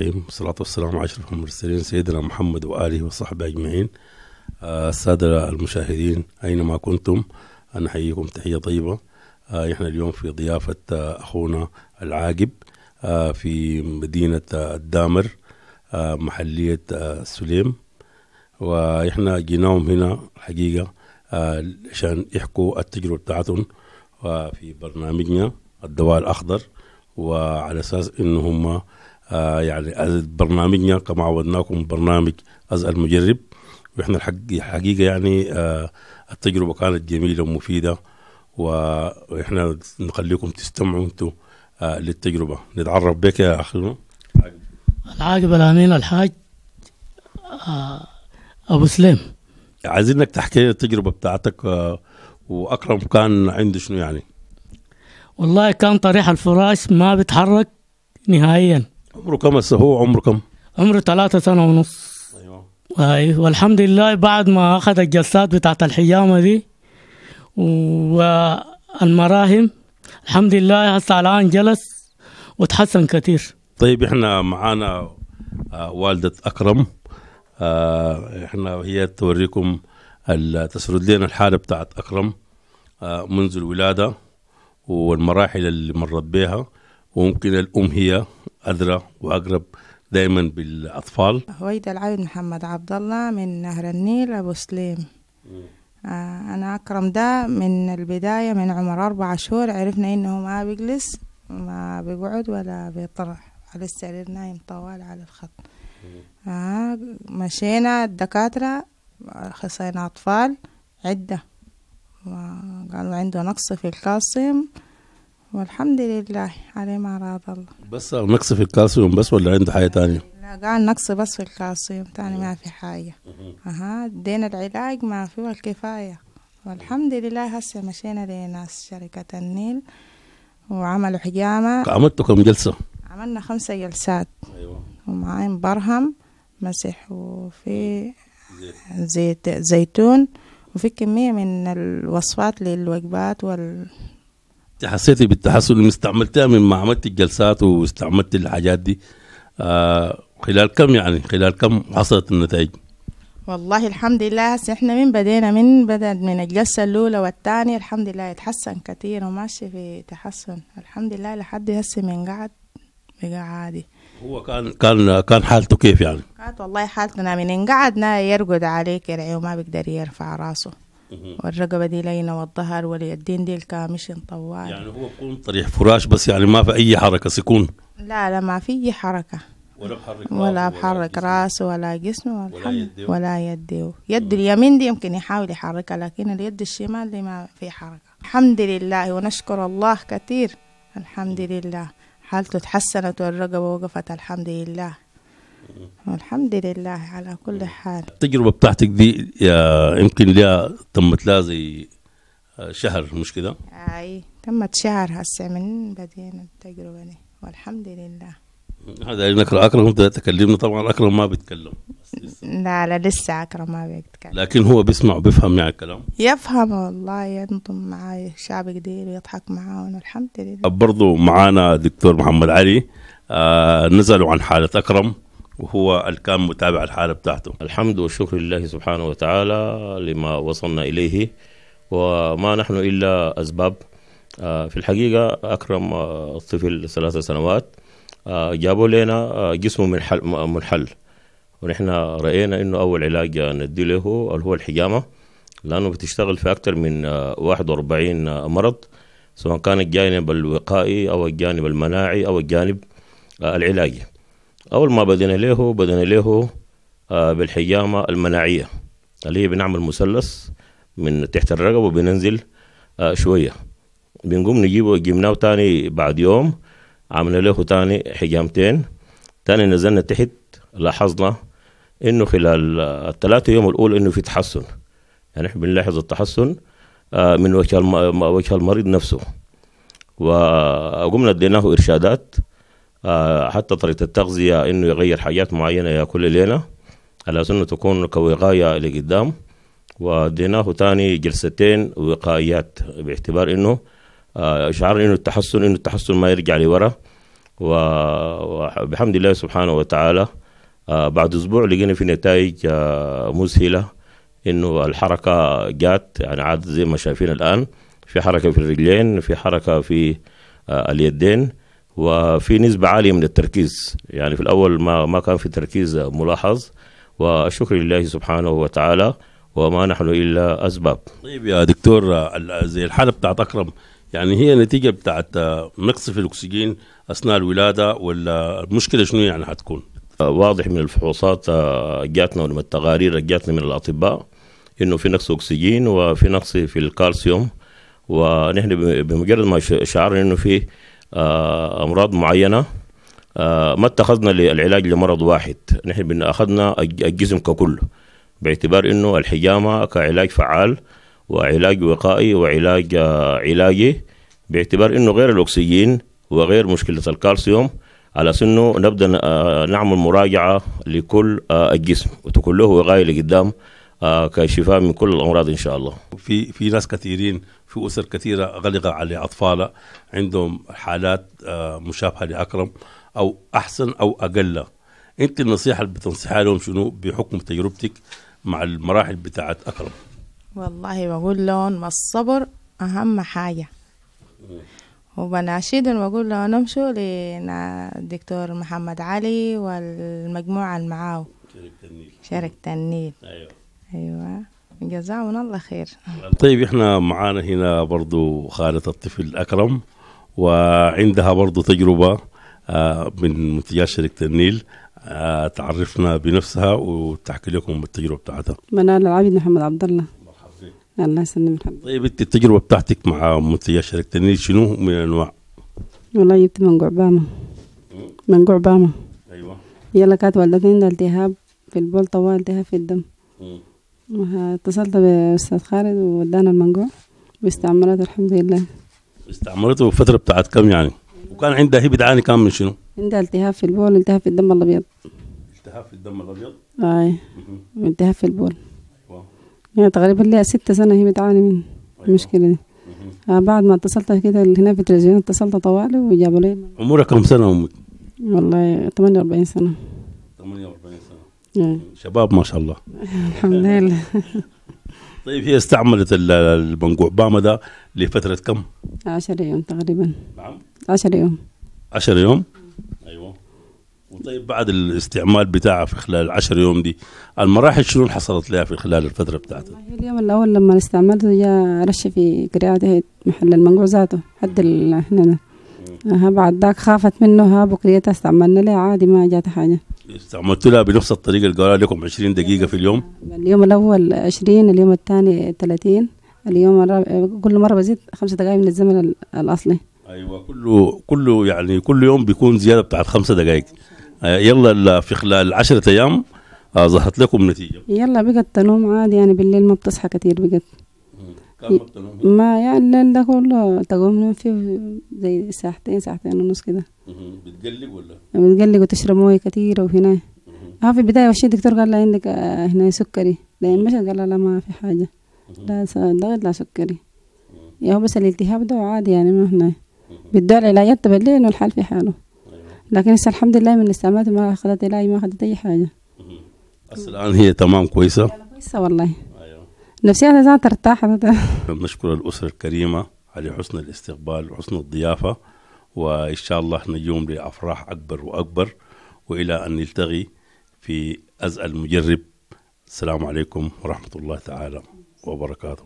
والصلاة والسلام على أشرف المرسلين سيدنا محمد وآله وصحبه أجمعين. السادة المشاهدين أينما كنتم نحييكم تحية طيبة. إحنا اليوم في ضيافة أخونا العاقب في مدينة الدامر محلية سليم، وإحنا جيناهم هنا الحقيقة عشان يحكوا التجربة بتاعتهم في برنامجنا الدواء الأخضر، وعلى أساس إنهم يعني برنامجنا كما عودناكم برنامج أزأل مجرب، وإحنا الحقيقة يعني التجربة كانت جميلة ومفيدة، وإحنا نخليكم تستمعوا أنتوا للتجربة. نتعرف بك يا أخينا العاقب الأمين الحاج أبو سليم. عايزينك تحكي لنا التجربة بتاعتك، وأكرم كان عنده شنو يعني؟ والله كان طريح الفراش ما بيتحرك نهائيا. عمره كم هو عمره كم؟ عمره 3 سنة ونص. أيوة. والحمد لله بعد ما أخذ الجلسات بتاعت الحجامة دي والمراهم الحمد لله هسه الآن جلس وتحسن كتير. طيب احنا معانا والدة أكرم، احنا هي توريكم تسرد لنا الحالة بتاعت أكرم منذ الولادة والمراحل اللي مرت بها، وممكن الأم هي أدرى وأقرب دائما بالأطفال. هويدا العبد محمد عبد الله من نهر النيل أبو سليم. أنا أكرم ده من البداية من عمر 4 شهور عرفنا إنه ما بيجلس ما بيقعد ولا بيطرح على السرير، نايم طوال على الخط. مشينا الدكاترة خصينا أطفال عدة قالوا عنده نقص في الكالسيوم، والحمد لله عليه ما راض الله. بس نقص في الكالسيوم بس ولا عنده حاجة تانية؟ لا قال نقص بس في الكالسيوم، تاني ما في حاجة. دينا العلاج ما فيه الكفاية، والحمد لله هسه مشينا لناس شركة النيل وعملوا حجامة. عملتوا كم جلسة؟ عملنا 5 جلسات. أيوة. ومعين برهم مسح، وفي زيتون، وفي كمية من الوصفات للوجبات حسيتي بالتحسن اللي استعملتها من ما عملت الجلسات واستعملت الحاجات دي خلال كم حصلت النتائج؟ والله الحمد لله هسه احنا بدأ من الجلسة الأولى والثانية الحمد لله يتحسن كتير وماشي في تحسن الحمد لله لحد هسه من قعد بقى عادي. هو كان حالته كيف يعني؟ كانت والله حالتنا من قعدنا يرقد عليه كرعي وما بيقدر يرفع راسه، والرقبة دي لينة والظهر واليدين دي الكامشين طوال. يعني هو بكون طريح فراش بس، يعني ما في أي حركة سكون؟ لا ما في حركة ولا بحرك راسه ولا جسمه ولا يده. يد اليمين دي يمكن يحاول يحركها، لكن اليد الشمال دي ما في حركة. الحمد لله ونشكر الله كتير. الحمد لله حالته تحسنت والرقبة وقفت الحمد لله، والحمد لله على كل حال. التجربة بتاعتك دي يمكن لها تمت لها زي شهر مش كده؟ اي تمت شهر هسه من بدينا التجربة دي والحمد لله. هذا نقرأ أكرم تكلمنا، طبعا أكرم ما بيتكلم. لا لسه أكرم ما بيتكلم، لكن هو بيسمع وبيفهم يعني الكلام. يفهم والله، ينضم معاي شعب قدير ويضحك معاون الحمد لله. برضو معانا دكتور محمد علي نزلوا عن حالة أكرم، وهو الكان متابع الحالة بتاعته. الحمد والشكر لله سبحانه وتعالى لما وصلنا إليه، وما نحن إلا أسباب. في الحقيقة أكرم الطفل 3 سنوات جابوا لنا جسمه منحل، ونحن رأينا إنه أول علاج ندي له هو الحجامة، لأنه بتشتغل في أكثر من 41 مرض، سواء كان الجانب الوقائي أو الجانب المناعي أو الجانب العلاجي. أول ما بدنا له بالحجامة المناعية اللي هي بنعمل مثلث من تحت الرقبة وبننزل شوية، بنقوم جبناه تاني بعد يوم، عملنا له تاني حجامتين، تاني نزلنا تحت، لاحظنا إنه خلال 3 يوم الأولى إنه في تحسن، يعني إحنا بنلاحظ التحسن من وجه المريض نفسه، وقمنا اديناه إرشادات حتى طريقة التغذية، إنه يغير حاجات معينة يأكل لنا على أساس إنه تكون كوقاية لقدام، وديناه تاني جلستين وقائيات باعتبار إنه شعر إنه التحسن ما يرجع لورا، وبحمد الله سبحانه وتعالى بعد أسبوع لقينا في نتائج مذهلة، إنه الحركة جات يعني عاد زي ما شايفين الآن، في حركة في الرجلين، في حركة في اليدين، وفي نسبة عالية من التركيز. يعني في الأول ما كان في تركيز ملاحظ، والشكر لله سبحانه وتعالى، وما نحن إلا أسباب. طيب يا دكتور، زي الحالة بتاعت أكرم، يعني هي نتيجة بتاعت نقص في الأكسجين أثناء الولادة، ولا المشكلة شنو يعني حتكون؟ واضح من الفحوصات جاتنا ومن التقارير جاتنا من الأطباء إنه في نقص أكسجين وفي نقص في الكالسيوم، ونحن بمجرد ما شعرنا إنه في أمراض معينة ما اتخذنا للعلاج لمرض واحد، نحن أخذنا الجسم ككل، باعتبار إنه الحجامة كعلاج فعال وعلاج وقائي وعلاج علاجي، باعتبار إنه غير الأكسجين وغير مشكلة الكالسيوم، على أنه نبدأ نعمل مراجعة لكل الجسم وتكون له وقاية لقدام كشفاء من كل الأمراض إن شاء الله. في ناس كثيرين، في أسر كثيرة غلقة على أطفال عندهم حالات مشابهة لأكرم أو أحسن أو أقل. أنت النصيحة اللي بتنصحها لهم شنو بحكم تجربتك مع المراحل بتاعت أكرم؟ والله بقول لهم الصبر أهم حاجة، وبناشدهم وبقول لهم نمشوا للدكتور محمد علي والمجموعة اللي معاه شركة النيل. أيوة جزاهم الله خير. طيب احنا معانا هنا برضو خالة الطفل أكرم، وعندها برضو تجربة من منتجات شركة النيل. تعرفنا بنفسها وتحكي لكم التجربة بتاعتها. منال العابد محمد عبد الله. الله يسلمك. طيب انت التجربة بتاعتك مع منتجات شركة النيل شنو من الأنواع؟ والله جبت منقوع باما. منقوع باما. أيوة. يلا كانت والدتي عندها التهاب في البول طوال، التهاب في الدم. اتصلت بأستاذ خالد وودانا المنقوع واستعملته الحمد لله. استعملته فترة بتاعت كم يعني؟ وكان عندها هي بتعاني كان من شنو؟ عندها التهاب في البول، التهاب في الدم الأبيض. التهاب في الدم الأبيض؟ أي. والتهاب في البول. يعني تقريبا لها 6 سنة هي بتعاني من المشكلة دي. بعد ما اتصلت كده هنا في التلفزيون اتصلت طوالي وجابوا لي. عمرها كم سنة أمك؟ والله 48 سنة. 48 سنة. شباب ما شاء الله. الحمد لله. طيب هي استعملت المنقوع باما ده لفترة كم؟ 10 يوم تقريبا. نعم. 10 يوم. 10 يوم؟ أيوة. وطيب بعد الاستعمال بتاعها في خلال 10 يوم دي، المراحل شنو حصلت لها في خلال الفترة بتاعتها؟ اليوم الأول لما استعملته جاء رش في قريعته محل المنقوع ذاته حد هنا ده. بعد ذاك خافت منه بكريتها استعملنا لها عادي ما جات حاجة. استعملت لها بنفس الطريقة اللي قالوا لكم 20 دقيقة في اليوم؟ اليوم الأول 20، اليوم الثاني 30، اليوم كل مرة بزيد 5 دقائق من الزمن الأصلي. أيوة كله يعني كل يوم بيكون زيادة بتاعت 5 دقائق. يلا في خلال 10 أيام ظهرت لكم نتيجة؟ يلا بقت تنوم عادي، يعني بالليل ما بتصحى كتير بقت. ما يعني الليل ده كله تقوم فيه زي ساعتين ونص كده. بتقلق ولا؟ بتقلق وتشرب مويه كتير. وهنا في البداية وشي الدكتور قال لها عندك هنا سكري، لين مشت قال لها لا ما في حاجة، لا ضغط لا سكري، هو بس الالتهاب ده عادي يعني ما هنا بيدوا العلاجات بالليل والحال في حاله. لكن هسه الحمد لله من استعمالته ما أخذت علاج ما أخذت أي حاجة. الآن هي تمام كويسة؟ كويسة والله. نفسيتها ذات ارتاحت. نشكر الأسرة الكريمة على حسن الاستقبال وحسن الضيافة، وإن شاء الله نجوم لأفراح أكبر وأكبر، وإلى أن نلتقي في أزأل المجرب. السلام عليكم ورحمة الله تعالى وبركاته.